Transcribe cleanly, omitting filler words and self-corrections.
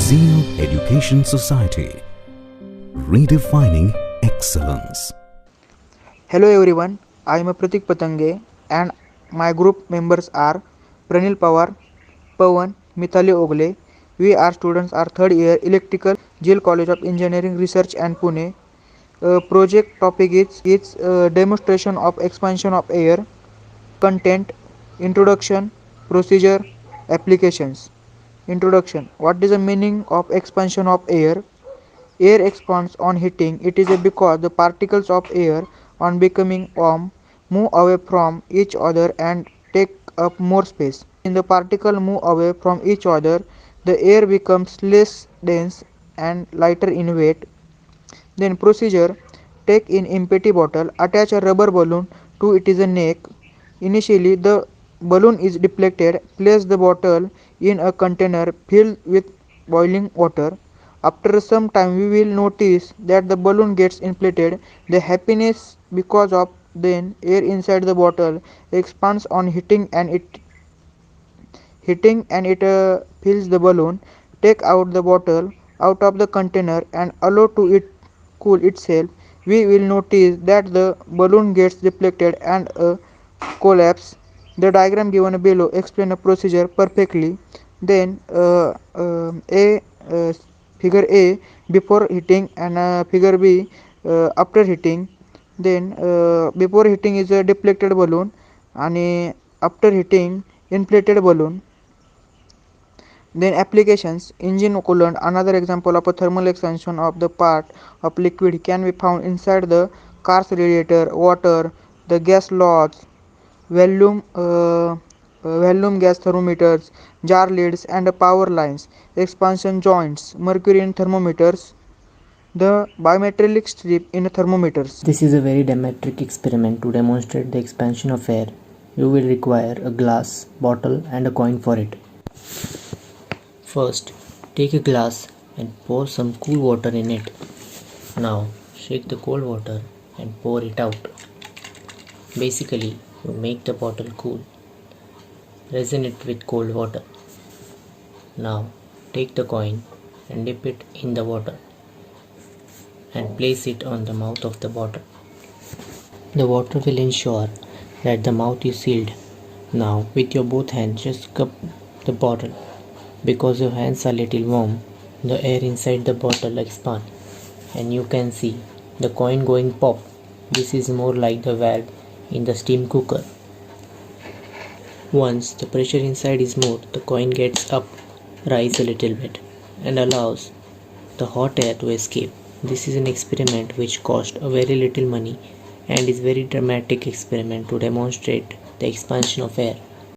Zeal Education Society, redefining excellence. Hello everyone, I am Pratik Patange and my group members are Pranil Pawar, Pawan, Mithali Ogle. We are students are third year Electrical Jil College of Engineering Research and Pune. Project topic is demonstration of expansion of air, content, introduction, procedure, applications. Introduction. What is the meaning of expansion of air? Air expands on heating. It is because the particles of air on becoming warm move away from each other and take up more space. When the particles move away from each other, the air becomes less dense and lighter in weight. Then procedure: take in empty bottle, attach a rubber balloon to its neck. Initially the balloon is deflated. Place the bottle in a container filled with boiling water. After some time we will notice that the balloon gets inflated. The happiness because of then air inside the bottle expands on hitting and it fills the balloon. Take out the bottle out of the container and allow to it cool itself. We will notice that the balloon gets deflected and collapse. The diagram given below explain a procedure perfectly. Then a figure A before hitting and figure B after hitting. Then before hitting is a deflected balloon and after hitting inflated balloon. Then applications: engine coolant. Another example of a thermal expansion of the part of liquid can be found inside the car's radiator. Water, the gas logs, volume, volume gas thermometers, jar lids, and power lines. Expansion joints: mercury in thermometers, the bimetallic strip in thermometers. This is a very dramatic experiment. To demonstrate the expansion of air, you will require a glass, bottle and a coin for it. First, take a glass and pour some cool water in it. Now, shake the cold water and pour it out. Basically, you make the bottle cool. Resin it with cold water. Now, take the coin and dip it in the water and place it on the mouth of the bottle. The water will ensure that the mouth is sealed. Now, with your both hands, just cup the bottle. Because your hands are little warm, the air inside the bottle expands and you can see the coin going pop. This is more like the valve in the steam cooker. Once the pressure inside is more, the coin gets up, rise a little bit and allows the hot air to escape. This is an experiment which cost a very little money and is very dramatic experiment to demonstrate the expansion of air.